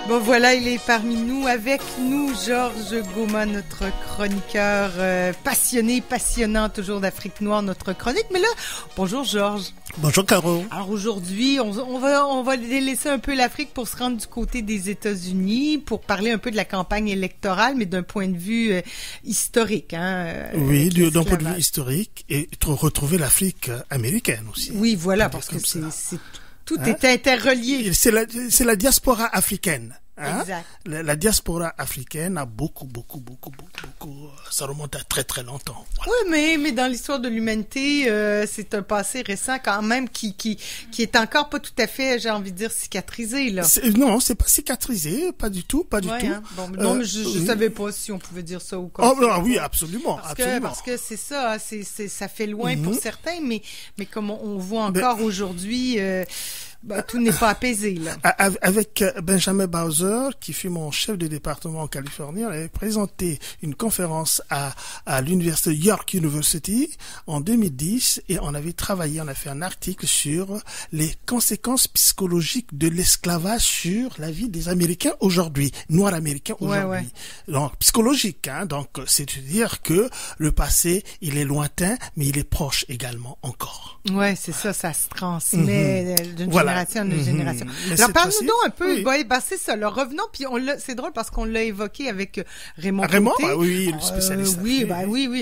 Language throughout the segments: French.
Bon voilà, il est parmi nous, avec nous, Georges Goma, notre chroniqueur passionnant toujours d'Afrique noire, notre chronique. Mais là, bonjour Georges. Bonjour Caro. Alors aujourd'hui, on va délaisser un peu l'Afrique pour se rendre du côté des États-Unis, pour parler un peu de la campagne électorale, mais d'un point de vue historique. Oui, d'un point de vue historique, et retrouver l'Afrique américaine aussi. Oui, voilà, parce que c'est tout est interrelié. C'est la diaspora africaine. Exact. La diaspora africaine a beaucoup, ça remonte à très très longtemps. Voilà. Oui, mais dans l'histoire de l'humanité, c'est un passé récent quand même qui est encore pas tout à fait, j'ai envie de dire, cicatrisé, là. Non, c'est pas cicatrisé, pas du tout. Hein? Bon, non, mais je savais pas si on pouvait dire ça ou quoi. Oui, absolument, parce que c'est ça, ça fait loin pour certains, mais comme on voit encore aujourd'hui, tout n'est pas apaisé, là. Avec Benjamin Bowser, qui fut mon chef de département en Californie, on avait présenté une conférence à l'université York University en 2010 et on a fait un article sur les conséquences psychologiques de l'esclavage sur la vie des Américains aujourd'hui, Noirs américains aujourd'hui. Ouais. Donc, psychologique, donc c'est-à-dire que le passé, il est lointain, mais il est proche également encore. Ouais, c'est ça se transmet d'une génération en une génération. Alors, parle-nous donc un peu, c'est ça, là, revenons, puis c'est drôle parce qu'on l'a évoqué avec Raymond Côté. Oui, le spécialiste. Oui.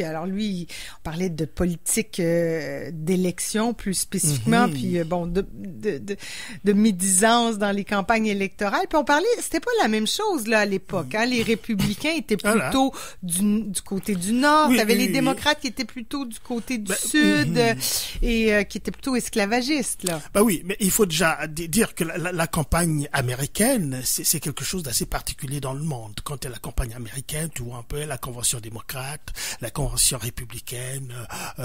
Alors, lui, on parlait de politique d'élection, plus spécifiquement, puis de médisance dans les campagnes électorales. Puis on parlait, c'était pas la même chose, là, à l'époque, hein. Les républicains étaient plutôt du côté du Nord. T'avais les démocrates qui étaient plutôt du côté du Sud, et qui étaient plutôt esclavagistes, là. Oui, mais il faut déjà dire que la campagne américaine, c'est quelque chose d'assez particulier dans le monde. Quand tu as la campagne américaine, tu vois un peu la convention démocrate, la convention républicaine,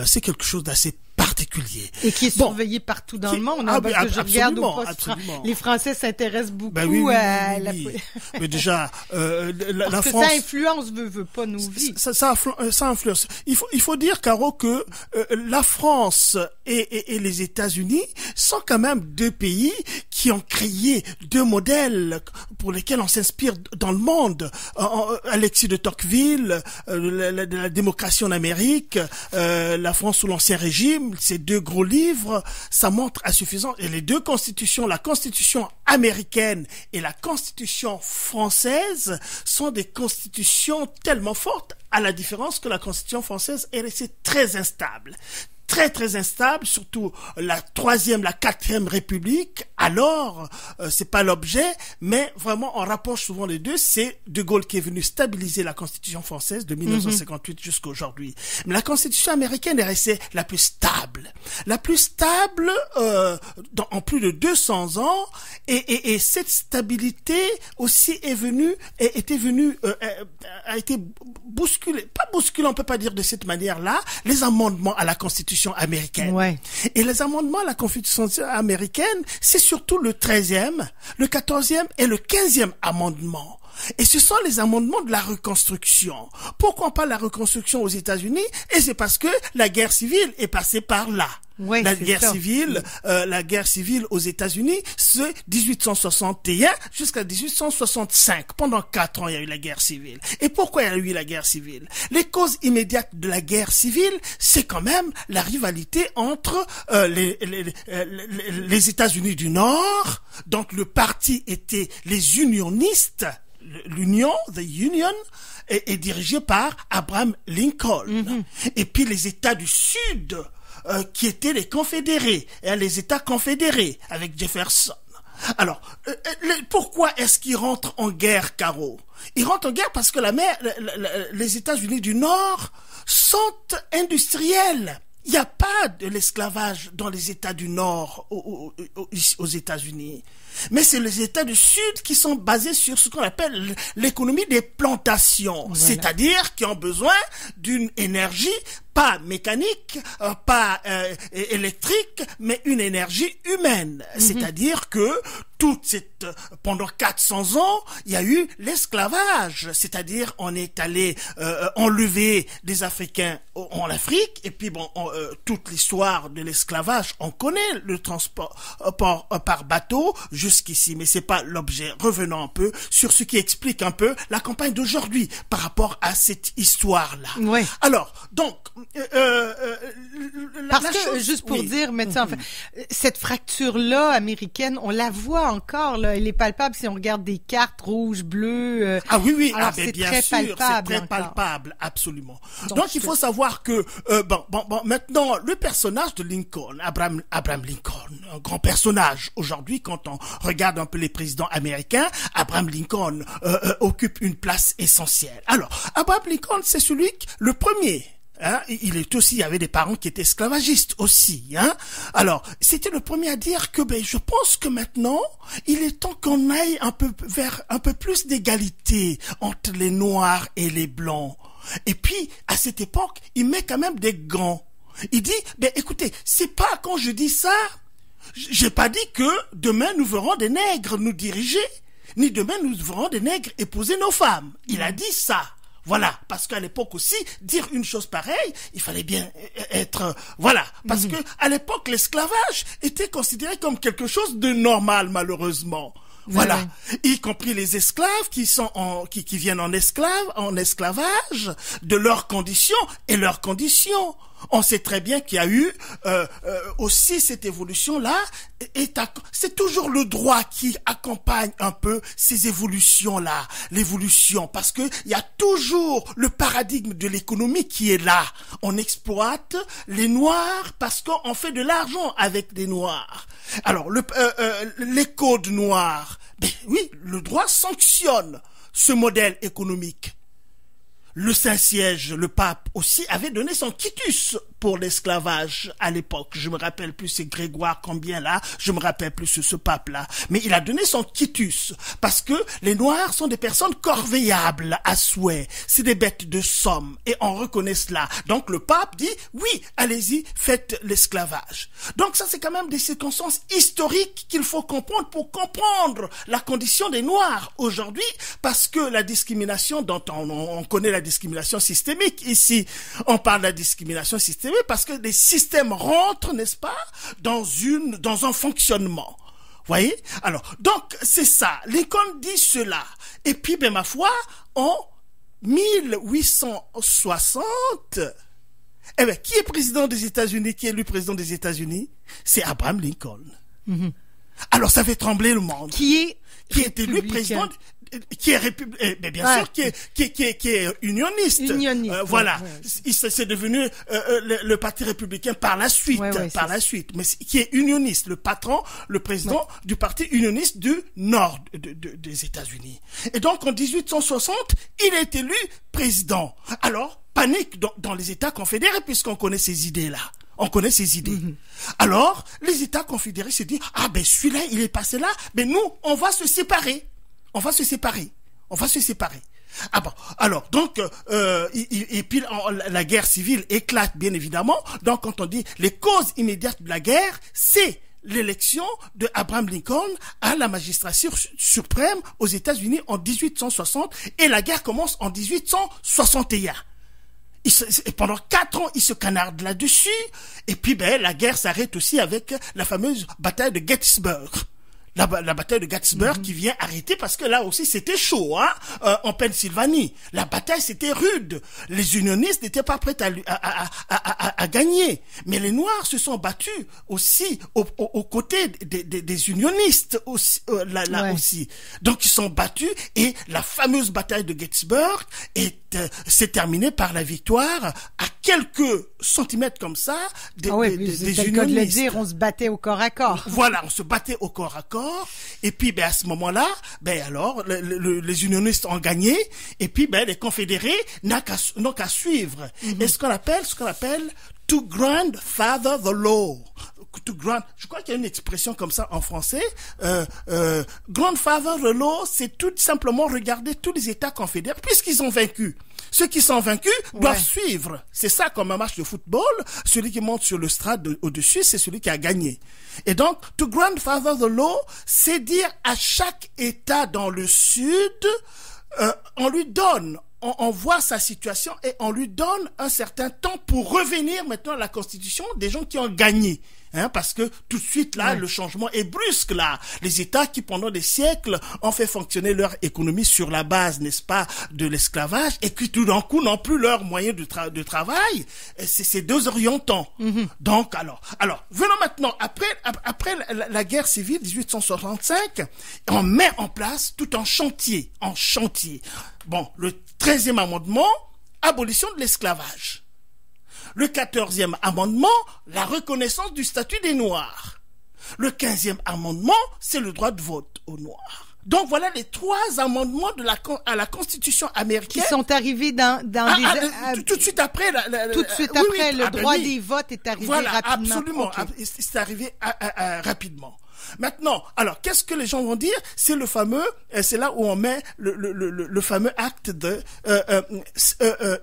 c'est quelque chose d'assez particulier. Et qui est surveillé partout dans le monde, parce que je regarde au poste. Les Français s'intéressent beaucoup à la... Mais déjà, la France... ça influence, veut pas nos vies. Ça influence. Il faut dire, Caro, que la France et les États-Unis sont quand même deux pays qui ont créé deux modèles pour lesquels on s'inspire dans le monde. Alexis de Tocqueville, la démocratie en Amérique, la France sous l'Ancien Régime, ces deux gros livres, ça montre à suffisance. Et les deux constitutions, la constitution américaine et la constitution française, sont des constitutions tellement fortes, à la différence que la constitution française est restée très instable. Très instable, surtout la 3e, la 4e République. Alors, c'est pas l'objet, mais vraiment on rapproche souvent les deux. C'est De Gaulle qui est venu stabiliser la Constitution française de 1958 jusqu'à aujourd'hui. Mais la Constitution américaine est restée la plus stable en plus de 200 ans. Et cette stabilité aussi a été bousculée. Pas bousculée, on peut pas dire de cette manière-là. Les amendements à la Constitution américaine. Ouais. Et les amendements à la Constitution américaine, c'est surtout le 13e, le 14e et le 15e amendement. Et ce sont les amendements de la reconstruction. Pourquoi on parle de la reconstruction aux États-Unis? Et c'est parce que la guerre civile est passée par là. Oui, la guerre civile aux États-Unis, c'est 1861 jusqu'à 1865. Pendant 4 ans, il y a eu la guerre civile. Et pourquoi il y a eu la guerre civile? Les causes immédiates de la guerre civile, c'est quand même la rivalité entre les États-Unis du Nord, donc le parti était les unionistes, l'Union, the Union, est dirigé par Abraham Lincoln. Et puis les États du Sud, qui étaient les confédérés, les États confédérés avec Jefferson. Alors, pourquoi est-ce qu'ils rentrent en guerre, Caro? Ils rentrent en guerre parce que les États-Unis du Nord sont industriels. Il n'y a pas de l'esclavage dans les États du Nord aux États-Unis. Mais c'est les États du Sud qui sont basés sur ce qu'on appelle l'économie des plantations. Voilà. C'est-à-dire qui ont besoin d'une énergie pas mécanique, pas électrique, mais une énergie humaine. C'est-à-dire que pendant 400 ans, il y a eu l'esclavage. C'est-à-dire, on est allé enlever des Africains en Afrique, et puis toute l'histoire de l'esclavage, on connaît le transport par bateau jusqu'ici, mais c'est pas l'objet. Revenons un peu sur ce qui explique un peu la campagne d'aujourd'hui par rapport à cette histoire-là. Oui. Alors, donc, parce que, juste pour dire, mais en fait, cette fracture-là américaine, on la voit encore, là, elle est palpable si on regarde des cartes rouges, bleues. Ah oui, alors c'est bien sûr, palpable, c'est très encore. palpable, absolument. Donc il faut savoir que, maintenant, le personnage de Lincoln, Abraham Lincoln, un grand personnage aujourd'hui, quand on regarde un peu les présidents américains, Abraham Lincoln occupe une place essentielle. Alors, Abraham Lincoln, c'est le premier. Hein, il y avait des parents qui étaient esclavagistes aussi, hein. Alors, c'était le premier à dire que, je pense que maintenant, il est temps qu'on aille vers un peu plus d'égalité entre les Noirs et les Blancs. Et puis, à cette époque, il met quand même des gants. Il dit, écoutez, c'est pas quand je dis ça, j'ai pas dit que demain nous verrons des nègres nous diriger, ni demain nous verrons des nègres épouser nos femmes. Il a dit ça. Voilà, parce qu'à l'époque aussi, dire une chose pareille, il fallait bien être... Voilà, parce que à l'époque, l'esclavage était considéré comme quelque chose de normal, malheureusement. Voilà, y compris les esclaves qui viennent en esclavage, de leurs conditions et leurs conditions. On sait très bien qu'il y a eu aussi cette évolution-là. C'est toujours le droit qui accompagne un peu ces évolutions-là, l'évolution, parce que il y a toujours le paradigme de l'économie qui est là. On exploite les Noirs parce qu'on fait de l'argent avec les Noirs. Alors, les codes noirs, oui, le droit sanctionne ce modèle économique. Le Saint-Siège, le pape aussi, avait donné son quitus pour l'esclavage à l'époque. Je me rappelle plus, c'est Grégoire combien là, je me rappelle plus ce pape-là. Mais il a donné son quitus parce que les Noirs sont des personnes corvéables à souhait. C'est des bêtes de somme et on reconnaît cela. Donc le pape dit, oui, allez-y, faites l'esclavage. Donc ça, c'est quand même des circonstances historiques qu'il faut comprendre pour comprendre la condition des Noirs aujourd'hui, parce que la discrimination dont on connaît la discrimination systémique ici, on parle de la discrimination systémique parce que des systèmes rentrent, n'est-ce pas, dans un fonctionnement. Voyez? Alors, donc, c'est ça. Lincoln dit cela. Et puis, ma foi, en 1860, qui est président des États-Unis, qui est élu président des États-Unis? C'est Abraham Lincoln. Mm-hmm. Alors, ça fait trembler le monde. Qui est élu président, qui est bien sûr, qui est unioniste. Voilà. C'est devenu le Parti républicain par la suite, mais qui est unioniste, le président du Parti unioniste du Nord des États-Unis. Et donc, en 1860, il est élu président. Alors, panique dans les États confédérés, puisqu'on connaît ces idées-là. On connaît ces idées. Mm-hmm. Alors, les États confédérés se disent, celui-là, il est passé là, nous, on va se séparer. Ah bon, alors, donc, et puis la guerre civile éclate, bien évidemment. Donc, quand on dit les causes immédiates de la guerre, c'est l'élection de Abraham Lincoln à la magistrature suprême aux États-Unis en 1860, et la guerre commence en 1861. Et pendant 4 ans, il se canarde là-dessus, et puis la guerre s'arrête aussi avec la fameuse bataille de Gettysburg. La bataille de Gettysburg qui vient arrêter parce que là aussi c'était chaud, en Pennsylvanie. La bataille c'était rude. Les unionistes n'étaient pas prêts à gagner. Mais les Noirs se sont battus aussi aux côtés des unionistes aussi, aussi. Donc ils sont battus et la fameuse bataille de Gettysburg s'est terminée par la victoire à quelques centimètres comme ça des unionistes. De le dire, on se battait au corps à corps. Voilà, on se battait au corps à corps. Et puis, à ce moment-là, alors, les unionistes ont gagné. Et puis, les confédérés n'ont qu'à suivre. Mm-hmm. Et ce qu'on appelle to grandfather the law. Je crois qu'il y a une expression comme ça en français. Grandfather the law, c'est tout simplement regarder tous les États confédérés puisqu'ils ont vaincu. Ceux qui sont vaincus doivent suivre. C'est ça comme un match de football. Celui qui monte sur le stade au-dessus, c'est celui qui a gagné. Et donc, to grandfather the law, c'est dire à chaque État dans le Sud, on lui donne, on voit sa situation et on lui donne un certain temps pour revenir maintenant à la Constitution des gens qui ont gagné. Hein, parce que tout de suite là, le changement est brusque là. Les États qui pendant des siècles ont fait fonctionner leur économie sur la base, n'est-ce pas, de l'esclavage, et qui tout d'un coup n'ont plus leurs moyens de travail, c'est désorientant. Donc alors, venons maintenant après la guerre civile 1865, on met en place tout un chantier, Bon, le 13e amendement, abolition de l'esclavage. Le 14e amendement, la reconnaissance du statut des Noirs. Le 15e amendement, c'est le droit de vote aux Noirs. Donc voilà les 3 amendements à la Constitution américaine. Qui sont arrivés tout de suite après. Tout de suite après, le droit des votes est arrivé rapidement. Absolument, Okay. c'est arrivé rapidement. Maintenant, alors, qu'est-ce que les gens vont dire? C'est le fameux, c'est là où on met le fameux acte de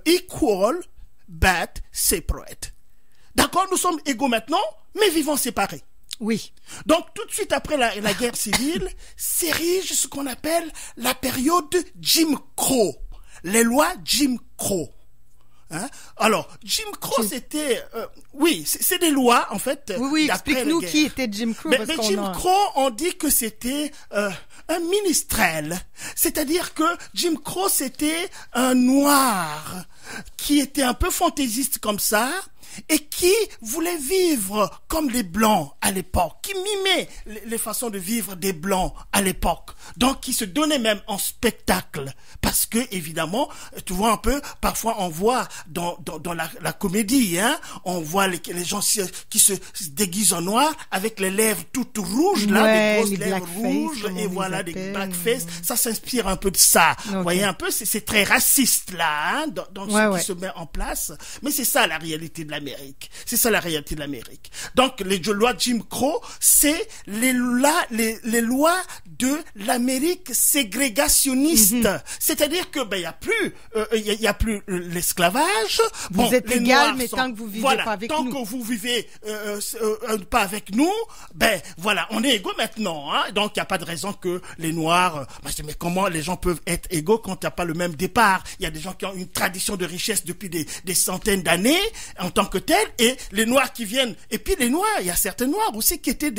equal but separate. D'accord, nous sommes égaux maintenant, mais vivons séparés. Oui. Donc, tout de suite après la guerre civile, s'érige ce qu'on appelle la période Jim Crow. Les lois Jim Crow. Hein? Alors, Jim Crow, c'était... c'est des lois, en fait. Oui, explique-nous qui était Jim Crow. Mais Jim Crow, on dit que c'était un ministrel. C'est-à-dire que Jim Crow, c'était un noir qui était un peu fantaisiste comme ça, et qui voulait vivre comme les Blancs à l'époque, qui mimait les façons de vivre des Blancs à l'époque, donc qui se donnait même en spectacle, parce que évidemment, tu vois un peu, parfois on voit dans la comédie, hein, on voit les gens qui se déguisent en noir avec les lèvres toutes rouges, là, des grosses lèvres rouges, et voilà, des blackface, ça s'inspire un peu de ça. Okay. Vous voyez un peu, c'est très raciste là, hein, dans ce qui se met en place, mais c'est ça la réalité de l'Amérique. C'est ça la réalité de l'Amérique. Donc les lois Jim Crow, c'est les lois de l'Amérique ségrégationniste. C'est-à-dire que il y a plus l'esclavage. Vous êtes égal, mais tant que vous vivez pas avec nous. Tant que vous vivez pas avec nous, voilà, on est égaux maintenant. Hein. Donc il y a pas de raison que les Noirs. Mais comment les gens peuvent être égaux quand il n'y a pas le même départ? Il y a des gens qui ont une tradition de richesse depuis des centaines d'années en tant que tel, et les Noirs qui viennent, et puis les Noirs, il y a certains Noirs aussi qui étaient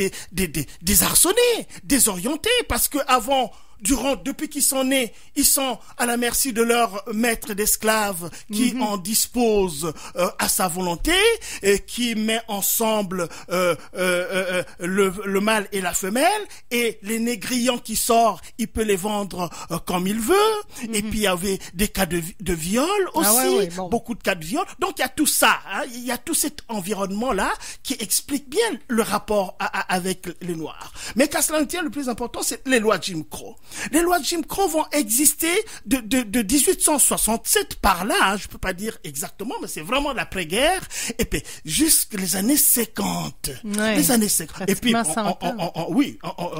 désarçonnés, désorientés, parce que avant, depuis qu'ils sont nés, ils sont à la merci de leur maître d'esclaves qui en dispose à sa volonté, et qui met ensemble le mâle et la femelle, et les négrillons qui sortent, il peut les vendre comme il veut, et puis il y avait des cas de viol aussi, beaucoup de cas de viol. Donc il y a tout ça, hein, il y a tout cet environnement-là qui explique bien le rapport avec les Noirs. Mais qu'à cela ne tienne, le plus important, c'est les lois Jim Crow. Les lois de Jim Crow vont exister de 1867 par là, hein, je peux pas dire exactement, mais c'est vraiment l'après-guerre, et puis jusqu'aux les années 50. Les années 50. Et puis,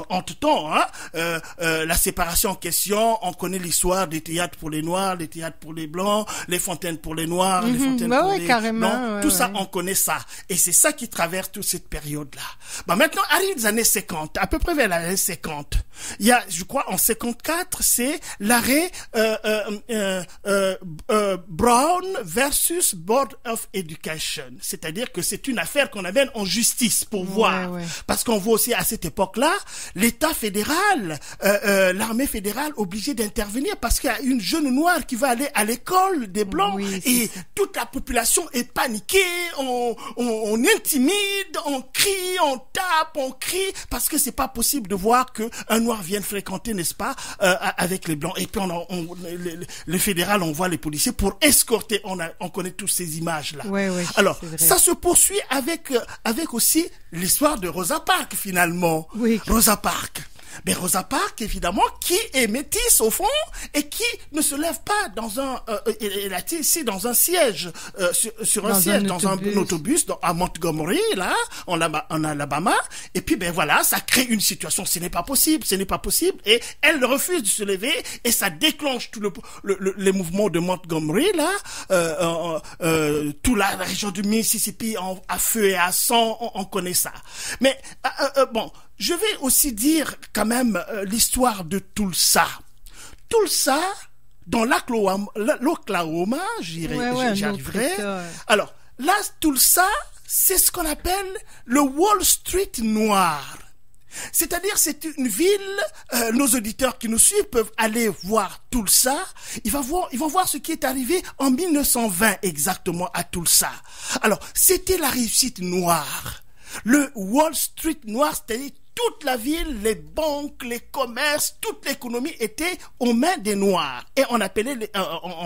entre-temps, hein, la séparation en question, on connaît l'histoire des théâtres pour les Noirs, les théâtres pour les Blancs, les fontaines pour les Noirs, les fontaines pour les... Carrément, tout ça, on connaît ça. Et c'est ça qui traverse toute cette période-là. Maintenant, arrive les années 50, à peu près vers les années 50. Il y a, je crois, en 54, c'est l'arrêt Brown versus Board of Education. C'est-à-dire que c'est une affaire qu'on amène en justice pour voir. Parce qu'on voit aussi à cette époque-là, l'État fédéral, l'armée fédérale obligée d'intervenir parce qu'il y a une jeune noire qui va aller à l'école des Blancs et toute la population est paniquée, on intimide, on crie, on tape, on crie parce que c'est pas possible de voir que un noir vienne fréquenter, n'est-ce pas, avec les Blancs. Et puis le fédéral envoie les policiers pour escorter. On connaît tous ces images-là. Alors, ça se poursuit avec aussi l'histoire de Rosa Parks, finalement. Rosa Parks. Mais Rosa Parks, évidemment, qui est métisse au fond et qui ne se lève pas dans un siège, dans un autobus à Montgomery, là, en Alabama. Et puis, voilà, ça crée une situation. Ce n'est pas possible. Et elle refuse de se lever et ça déclenche tout les mouvements de Montgomery, là, toute la région du Mississippi à feu et à sang, on connaît ça. Mais, je vais aussi dire quand même l'histoire de Tulsa. Tulsa, dans l'Oklahoma, j'y arriverai. Alors, là, Tulsa, c'est ce qu'on appelle le Wall Street noir. C'est-à-dire, c'est une ville, nos auditeurs qui nous suivent peuvent aller voir Tulsa. Ils vont voir ce qui est arrivé en 1920 exactement à Tulsa. Alors, c'était la réussite noire. Le Wall Street noir, c'est-à-dire toute la ville, les banques, les commerces, toute l'économie était aux mains des Noirs. Et on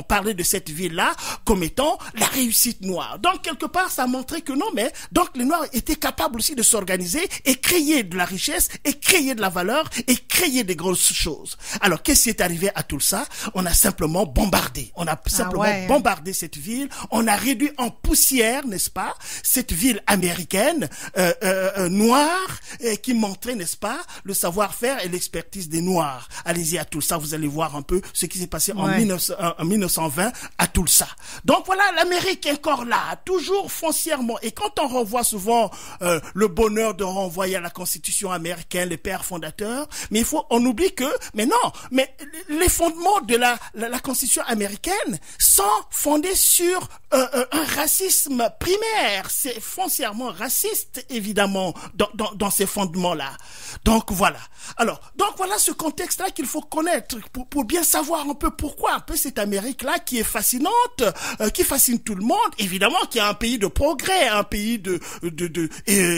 parlait de cette ville-là comme étant la réussite noire. Donc, quelque part, ça montrait que non, mais donc les Noirs étaient capables aussi de s'organiser et créer de la richesse, et créer de la valeur, et créer des grosses choses. Alors, qu'est-ce qui est arrivé à Tulsa? On a simplement bombardé. On a simplement bombardé cette ville. On a réduit en poussière, n'est-ce pas, cette ville américaine, noire, qui montrait, n'est-ce pas, le savoir-faire et l'expertise des Noirs. Allez-y à Tulsa, vous allez voir un peu ce qui s'est passé en 1920 à Tulsa. Donc voilà, l'Amérique est encore là, toujours foncièrement. Et quand on renvoie souvent le bonheur de renvoyer à la Constitution américaine, les pères fondateurs, mais on oublie que, mais les fondements de la Constitution américaine sont fondés sur un racisme primaire. C'est foncièrement raciste, évidemment, dans ces fondements-là. Donc voilà. Donc voilà ce contexte-là qu'il faut connaître pour bien savoir un peu pourquoi un peu cette Amérique-là qui est fascinante, qui fascine tout le monde, évidemment, qui est un pays de progrès, un pays de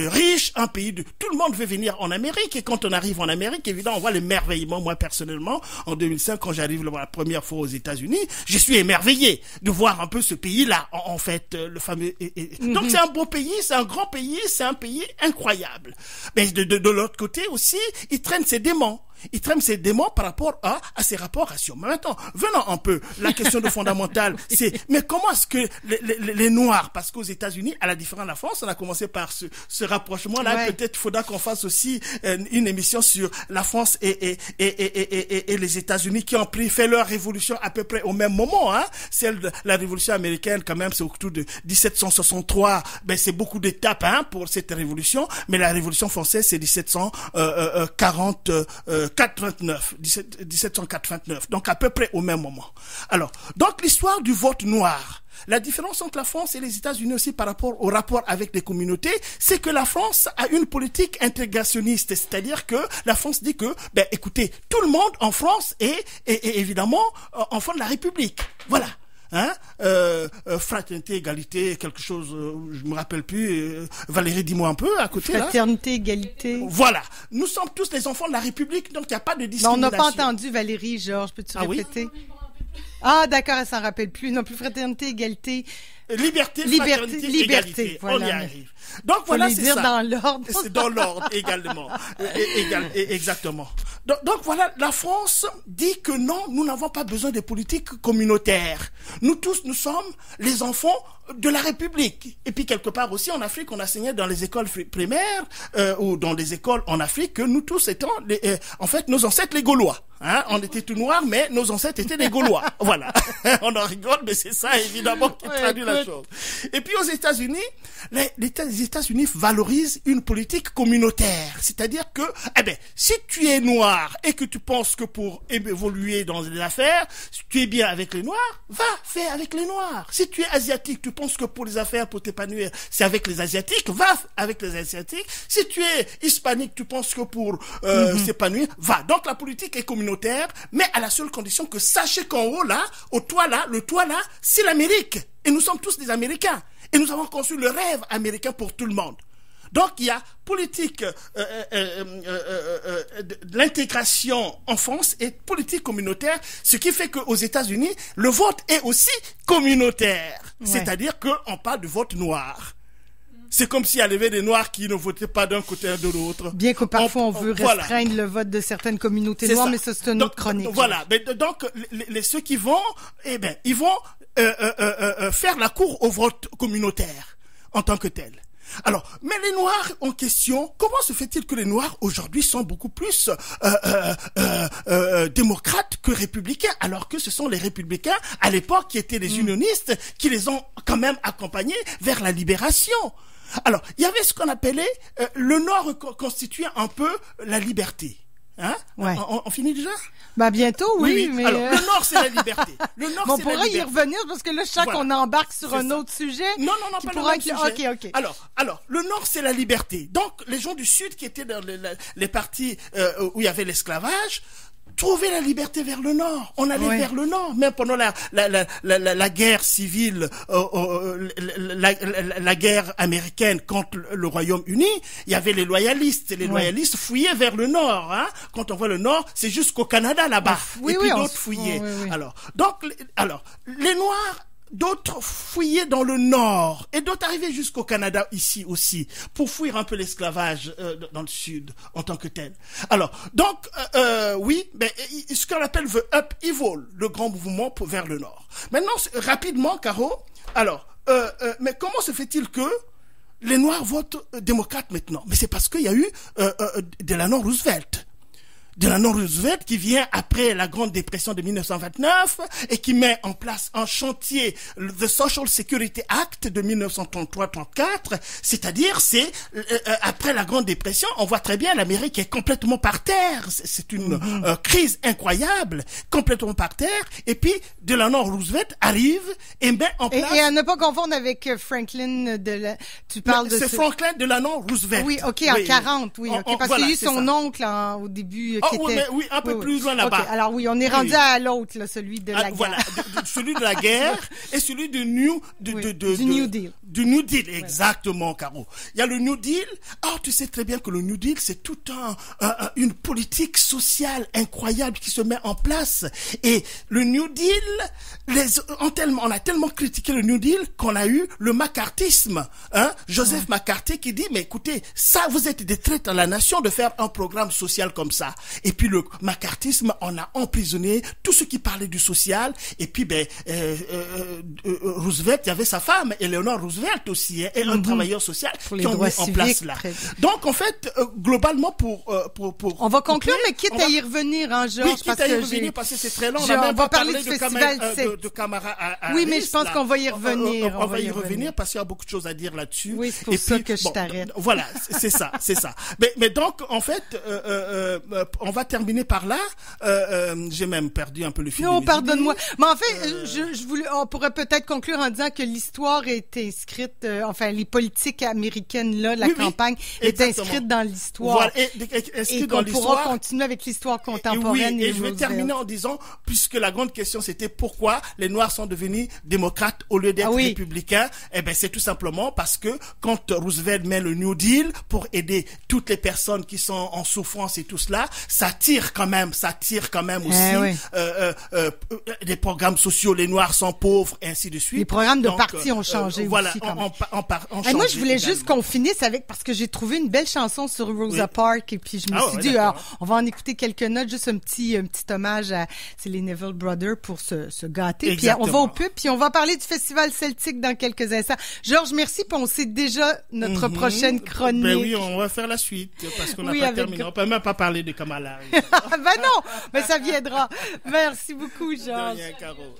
riche, un pays de tout le monde veut venir en Amérique. Et quand on arrive en Amérique, évidemment, on voit l'émerveillement. Moi personnellement, en 2005, quand j'arrive la première fois aux États-Unis, je suis émerveillé de voir un peu ce pays-là. En fait, le fameux. Donc c'est un beau pays, c'est un grand pays, c'est un pays incroyable. Mais de l'autre côté aussi, il traîne ses démons. Il traîne ses démons par rapport à ses rapports raciaux. Mais maintenant, venons un peu, la question de fondamentale, c'est, mais comment est-ce que les Noirs, parce qu'aux États-Unis, à la différence de la France, on a commencé par ce rapprochement-là, peut-être faudra qu'on fasse aussi une émission sur la France et les États-Unis qui ont fait leur révolution à peu près au même moment, hein. Celle de la révolution américaine, quand même, c'est autour de 1763, c'est beaucoup d'étapes, hein, pour cette révolution, mais la révolution française, c'est 1789, donc à peu près au même moment. Alors, donc l'histoire du vote noir. La différence entre la France et les États-Unis aussi par rapport au rapport avec les communautés, c'est que la France a une politique intégrationniste, c'est-à-dire que la France dit que, écoutez, tout le monde en France est évidemment enfant de la République. Voilà. Fraternité, égalité, quelque chose, je me rappelle plus. Valérie, dis-moi un peu à côté. Fraternité, égalité. Voilà. Nous sommes tous les enfants de la République, donc il n'y a pas de discrimination. On n'a pas entendu Valérie, Georges. Peux-tu répéter? Ah, d'accord, elle s'en rappelle plus. Non plus fraternité, égalité. Liberté, égalité. Voilà. On y arrive. Donc voilà, c'est ça. Dans l'ordre. C'est dans l'ordre également. Exactement. Donc voilà, la France dit que non, nous n'avons pas besoin de politique communautaire. Nous tous, nous sommes les enfants de la République. Et puis quelque part aussi en Afrique, on enseignait dans les écoles primaires ou dans les écoles en Afrique que nous tous étions en fait nos ancêtres les Gaulois. Hein, on était tout noirs, mais nos ancêtres étaient des Gaulois. Voilà. On en rigole, mais c'est ça évidemment qui traduit la chose. Et puis aux États-Unis, les États-Unis valorisent une politique communautaire, c'est-à-dire que, si tu es noir et que tu penses que pour évoluer dans les affaires, si tu es bien avec les noirs, va faire avec les noirs. Si tu es asiatique, tu penses que pour les affaires, pour t'épanouir, c'est avec les asiatiques, va avec les asiatiques. Si tu es hispanique, tu penses que pour s'épanouir, va. Donc la politique est communautaire, mais à la seule condition que sachez qu'en haut là, le toit là, c'est l'Amérique. Et nous sommes tous des Américains. Et nous avons conçu le rêve américain pour tout le monde. Donc il y a politique de l'intégration en France et politique communautaire, ce qui fait qu'aux États-Unis, le vote est aussi communautaire. Ouais. C'est-à-dire qu'on parle du vote noir. C'est comme s'il y avait des Noirs qui ne votaient pas d'un côté et de l'autre. Bien que parfois on veut restreindre le vote de certaines communautés noires, mais ça c'est une autre chronique. Voilà. Mais donc ceux qui vont, ils vont faire la cour au vote communautaire en tant que tel. Alors, mais les Noirs en question, comment se fait-il que les Noirs aujourd'hui sont beaucoup plus démocrates que républicains, alors que ce sont les républicains à l'époque qui étaient les unionistes qui les ont quand même accompagnés vers la libération. Alors, il y avait ce qu'on appelait le Nord constituait un peu la liberté. Hein? Ouais. On finit déjà? Ben bientôt, oui, mais... Alors, le Nord, c'est la liberté. Le Nord, on c'est la pourra liberté. y revenir parce que là, je sens qu'on embarque sur C'est un ça. autre sujet. Non, qui pas pourra le même être... sujet. OK. Alors, le Nord, c'est la liberté. Donc, les gens du Sud qui étaient dans les parties où il y avait l'esclavage, trouver la liberté vers le Nord. On allait vers le Nord. Même pendant la guerre civile, la guerre américaine contre le Royaume-Uni, il y avait les loyalistes. Et les loyalistes fouillaient vers le Nord. Hein. Quand on voit le Nord, c'est jusqu'au Canada là-bas. Et puis d'autres fouillaient. Alors, les Noirs, d'autres fouillaient dans le Nord et d'autres arrivaient jusqu'au Canada ici aussi pour fuir un peu l'esclavage dans le Sud en tant que tel. Alors, donc, ce qu'on appelle the upheaval, le grand mouvement vers le Nord. Maintenant, rapidement, Caro, alors, mais comment se fait-il que les Noirs votent démocrate maintenant? Mais c'est parce qu'il y a eu Delano Roosevelt. Delano Roosevelt qui vient après la Grande Dépression de 1929 et qui met en place un chantier, the Social Security Act de 1933-34, c'est-à-dire c'est après la Grande Dépression, on voit très bien l'Amérique est complètement par terre, c'est une crise incroyable, complètement par terre, et puis Delano Roosevelt arrive et met en place... Et à ne pas confondre avec Franklin tu parles de... C'est Franklin Delano Roosevelt. Oui, OK, en 40, oui, OK, parce qu'il y a eu son oncle au début... Oui, un peu plus loin là-bas. Okay, alors oui, on est rendu à l'autre, là, celui de la guerre. Voilà, celui de la guerre et celui du New Deal. Du New Deal, exactement, Caro. Il y a le New Deal. Oh, tu sais très bien que le New Deal, c'est tout une politique sociale incroyable qui se met en place. Et le New Deal, on a tellement critiqué le New Deal qu'on a eu le macartisme. Hein? Joseph McCarthy qui dit, mais écoutez, ça, vous êtes des traîtres à la nation de faire un programme social comme ça. Et puis le macartisme, on a emprisonné tout ce qui parlait du social. Et puis, Roosevelt, il y avait sa femme, Eleanor Roosevelt aussi, et un travailleur social qui ont mis en place là. Donc, en fait, globalement, pour on va conclure, mais quitte à y revenir, hein, Georges. Oui, quitte à y revenir, parce que c'est très long. On va parler du festival de Camara oui, mais je pense qu'on va y revenir. On va y revenir parce qu'il y a beaucoup de choses à dire là-dessus. Oui, c'est pour ça que je t'arrête. Voilà, c'est ça. Mais donc, en fait, on va terminer par là. J'ai même perdu un peu le fil. Non, pardonne-moi. Mais en fait, on pourrait peut-être conclure en disant que l'histoire est inscrite, les politiques américaines, là, la campagne, est inscrite dans l'histoire. Voilà, et qu'on pourra continuer avec l'histoire contemporaine. Et je vais terminer en disant, puisque la grande question c'était pourquoi les Noirs sont devenus démocrates au lieu d'être républicains, c'est tout simplement parce que quand Roosevelt met le New Deal pour aider toutes les personnes qui sont en souffrance et tout cela, ça tire quand même aussi des programmes sociaux, les Noirs sont pauvres, et ainsi de suite. Les programmes de parti ont changé voilà, aussi. Moi, je voulais juste qu'on finisse avec, parce que j'ai trouvé une belle chanson sur Rosa Parks, et puis je me suis dit, on va en écouter quelques notes, juste un petit hommage à, c'est les Neville Brothers pour se gâter. Exactement. Puis on va au pub, puis on va parler du Festival Celtique dans quelques instants. Georges, merci, puis on sait déjà notre prochaine chronique. Ben oui, on va faire la suite, parce qu'on n'a pas terminé. On peut même pas parler de Kamala. Ben non, mais ça viendra. Merci beaucoup, Georges. De rien, Caro.